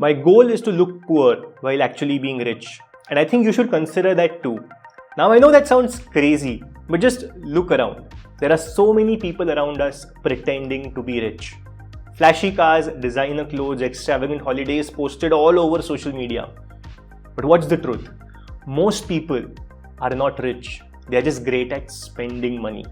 My goal is to look poor while actually being rich. And I think you should consider that too. Now I know that sounds crazy, but just look around. There are so many people around us pretending to be rich. Flashy cars, designer clothes, extravagant holidays posted all over social media. But what's the truth? Most people are not rich. They are just great at spending money.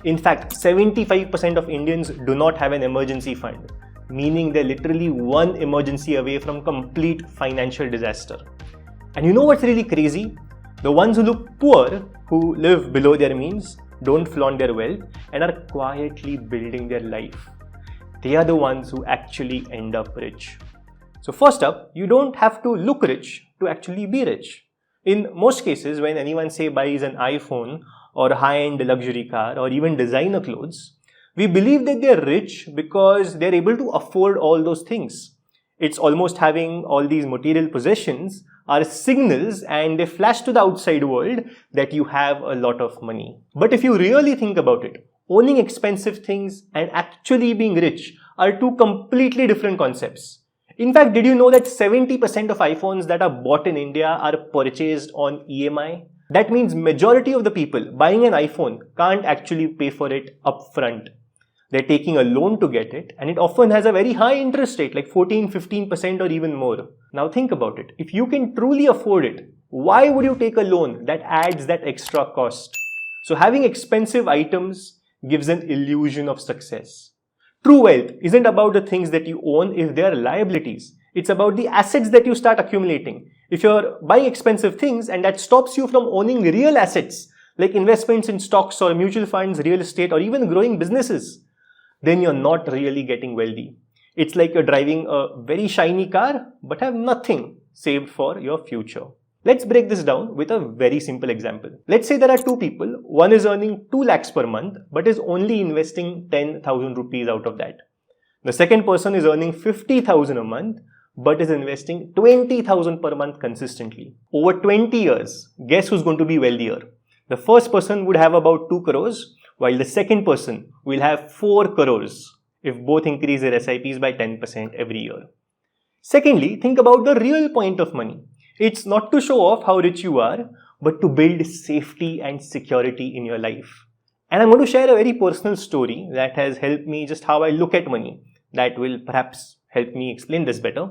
In fact, 75% of Indians do not have an emergency fund, meaning they're literally one emergency away from complete financial disaster. And you know what's really crazy? The ones who look poor, who live below their means, don't flaunt their wealth, and are quietly building their life. They are the ones who actually end up rich. So first up, you don't have to look rich to actually be rich. In most cases, when anyone say buys an iPhone or a high-end luxury car or even designer clothes, we believe that they're rich because they're able to afford all those things. It's almost having all these material possessions are signals and they flash to the outside world that you have a lot of money. But if you really think about it, owning expensive things and actually being rich are two completely different concepts. In fact, did you know that 70% of iPhones that are bought in India are purchased on EMI? That means majority of the people buying an iPhone can't actually pay for it upfront. They're taking a loan to get it, and it often has a very high interest rate, like 14-15% or even more. Now think about it. If you can truly afford it, why would you take a loan that adds that extra cost? So having expensive items gives an illusion of success. True wealth isn't about the things that you own if they are liabilities. It's about the assets that you start accumulating. If you're buying expensive things and that stops you from owning real assets, like investments in stocks or mutual funds, real estate, or even growing businesses, then you're not really getting wealthy. It's like you're driving a very shiny car but have nothing saved for your future. Let's break this down with a very simple example. Let's say there are two people. One is earning 2 lakhs per month but is only investing 10,000 rupees out of that. The second person is earning 50,000 a month but is investing 20,000 per month consistently. Over 20 years, guess who's going to be wealthier? The first person would have about 2 crores, while the second person will have 4 crores if both increase their SIPs by 10% every year. Secondly, think about the real point of money. It's not to show off how rich you are, but to build safety and security in your life. And I'm going to share a very personal story that has helped me just how I look at money. That will perhaps help me explain this better.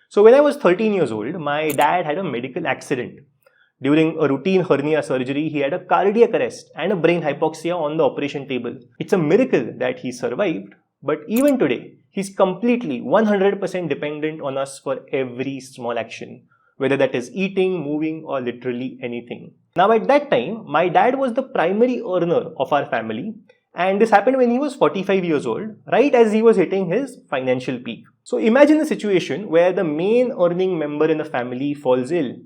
So when I was 13 years old, my dad had a medical accident. During a routine hernia surgery, he had a cardiac arrest and a brain hypoxia on the operation table. It's a miracle that he survived, but even today, he's completely 100% dependent on us for every small action, whether that is eating, moving, or literally anything. Now at that time, my dad was the primary earner of our family, and this happened when he was 45 years old, right as he was hitting his financial peak. So imagine a situation where the main earning member in the family falls ill.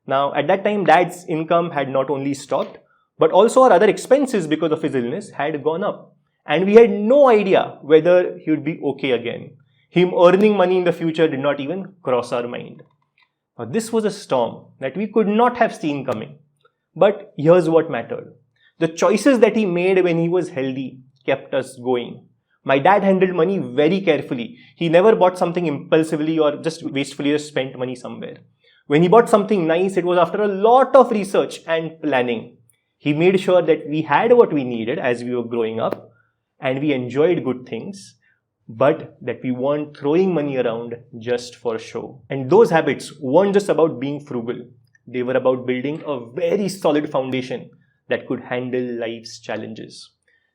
Now, at that time, dad's income had not only stopped, but also our other expenses because of his illness had gone up. And we had no idea whether he would be okay again. Him earning money in the future did not even cross our mind. Now, this was a storm that we could not have seen coming. But here's what mattered. The choices that he made when he was healthy kept us going. My dad handled money very carefully. He never bought something impulsively or just wastefully spent money somewhere. When he bought something nice, it was after a lot of research and planning. He made sure that we had what we needed as we were growing up and we enjoyed good things, but that we weren't throwing money around just for show. And those habits weren't just about being frugal. They were about building a very solid foundation that could handle life's challenges.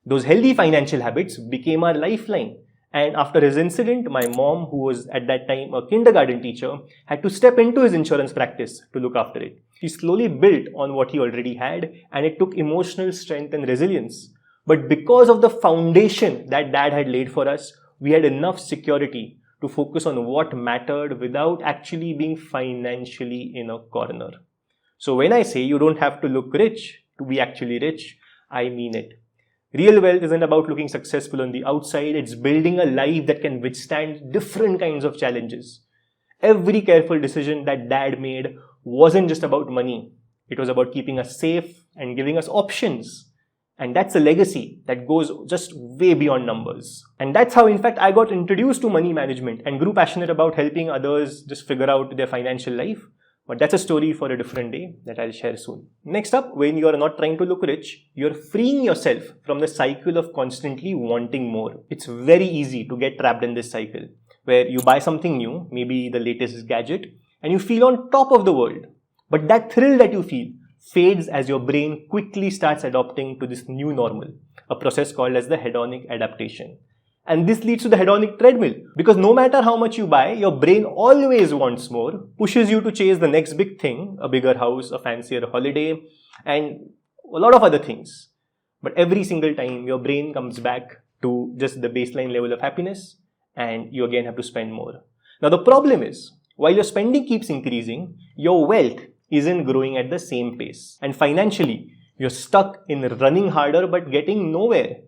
Those healthy financial habits became our lifeline. And after his incident, my mom, who was at that time a kindergarten teacher, had to step into his insurance practice to look after it. He slowly built on what he already had, and it took emotional strength and resilience. But because of the foundation that dad had laid for us, we had enough security to focus on what mattered without actually being financially in a corner. So when I say you don't have to look rich to be actually rich, I mean it. Real wealth isn't about looking successful on the outside, it's building a life that can withstand different kinds of challenges. Every careful decision that dad made wasn't just about money. It was about keeping us safe and giving us options. And that's a legacy that goes just way beyond numbers. And that's how, in fact, I got introduced to money management and grew passionate about helping others just figure out their financial life. But that's a story for a different day that I'll share soon. Next up, when you're not trying to look rich, you're freeing yourself from the cycle of constantly wanting more. It's very easy to get trapped in this cycle where you buy something new, maybe the latest gadget, and you feel on top of the world. But that thrill that you feel fades as your brain quickly starts adopting to this new normal, a process called as the hedonic adaptation. And this leads to the hedonic treadmill, because no matter how much you buy, your brain always wants more, pushes you to chase the next big thing, a bigger house, a fancier holiday, and a lot of other things. But every single time, your brain comes back to just the baseline level of happiness, and you again have to spend more. Now the problem is, while your spending keeps increasing, your wealth isn't growing at the same pace. And financially, you're stuck in running harder but getting nowhere.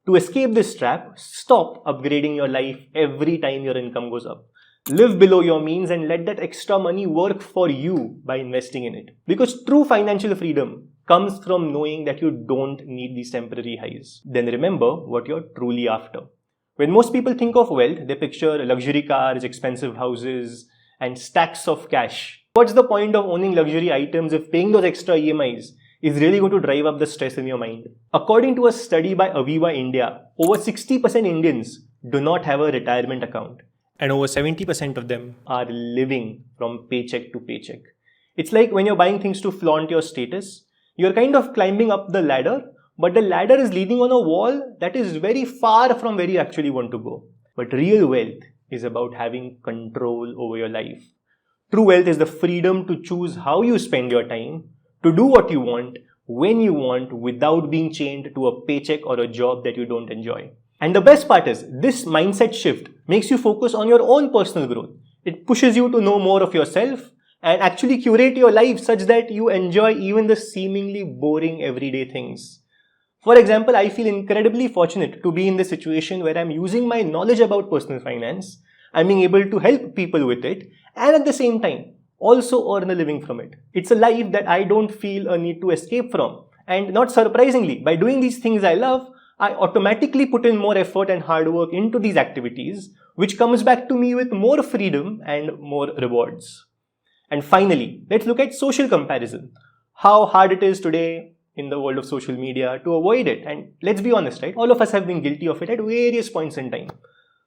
To escape this trap, stop upgrading your life every time your income goes up. Live below your means and let that extra money work for you by investing in it. Because true financial freedom comes from knowing that you don't need these temporary highs. Then remember what you're truly after. When most people think of wealth, they picture luxury cars, expensive houses, and stacks of cash. What's the point of owning luxury items if paying those extra EMIs is really going to drive up the stress in your mind? According to a study by Aviva India, over 60% Indians do not have a retirement account, and over 70% of them are living from paycheck to paycheck. It's like when you're buying things to flaunt your status, you're kind of climbing up the ladder, but the ladder is leading on a wall that is very far from where you actually want to go. But real wealth is about having control over your life. True wealth is the freedom to choose how you spend your time, to do what you want, when you want, without being chained to a paycheck or a job that you don't enjoy. And the best part is, this mindset shift makes you focus on your own personal growth. It pushes you to know more of yourself and actually curate your life such that you enjoy even the seemingly boring everyday things. For example, I feel incredibly fortunate to be in this situation where I'm using my knowledge about personal finance, I'm being able to help people with it, and at the same time, also earn a living from it. It's a life that I don't feel a need to escape from. And not surprisingly, by doing these things I love, I automatically put in more effort and hard work into these activities, which comes back to me with more freedom and more rewards. And finally, let's look at social comparison. How hard it is today in the world of social media to avoid it. And let's be honest, right? All of us have been guilty of it at various points in time.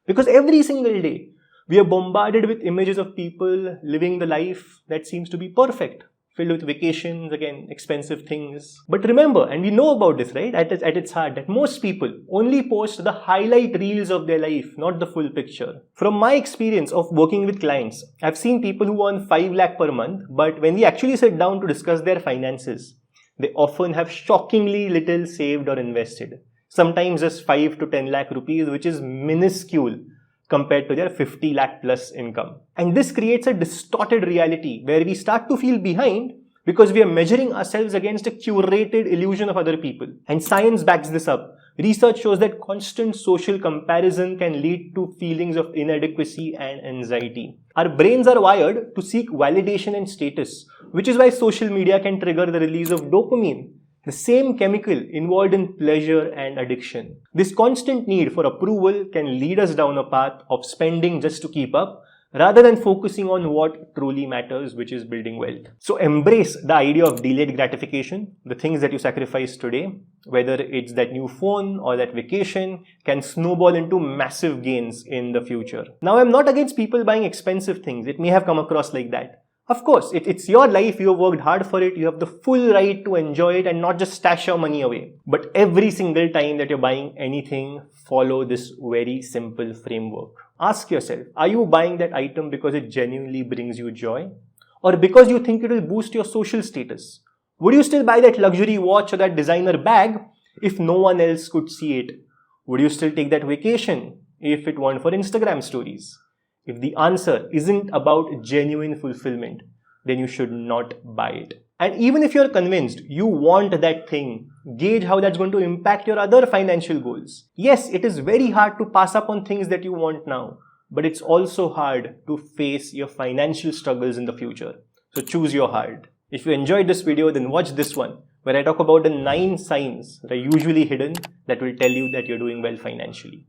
Because every single day, we are bombarded with images of people living the life that seems to be perfect, filled with vacations, again, expensive things. But remember, and we know about this, right, at its heart, that most people only post the highlight reels of their life, not the full picture. From my experience of working with clients, I've seen people who earn 5 lakh per month, but when we actually sit down to discuss their finances, they often have shockingly little saved or invested. Sometimes just 5 to 10 lakh rupees, which is minuscule compared to their 50 lakh plus income. And this creates a distorted reality where we start to feel behind because we are measuring ourselves against a curated illusion of other people. And science backs this up. Research shows that constant social comparison can lead to feelings of inadequacy and anxiety. Our brains are wired to seek validation and status, which is why social media can trigger the release of dopamine, the same chemical involved in pleasure and addiction. This constant need for approval can lead us down a path of spending just to keep up, rather than focusing on what truly matters, which is building wealth. So embrace the idea of delayed gratification. The things that you sacrifice today, whether it's that new phone or that vacation, can snowball into massive gains in the future. Now, I'm not against people buying expensive things. It may have come across like that. Of course, it's your life, you have worked hard for it, you have the full right to enjoy it and not just stash your money away. But every single time that you're buying anything, follow this very simple framework. Ask yourself, are you buying that item because it genuinely brings you joy? Or because you think it will boost your social status? Would you still buy that luxury watch or that designer bag if no one else could see it? Would you still take that vacation if it weren't for Instagram stories? If the answer isn't about genuine fulfillment, then you should not buy it. And even if you're convinced you want that thing, gauge how that's going to impact your other financial goals. Yes, it is very hard to pass up on things that you want now, but it's also hard to face your financial struggles in the future. So choose your heart. If you enjoyed this video, then watch this one, where I talk about the 9 signs that are usually hidden that will tell you that you're doing well financially.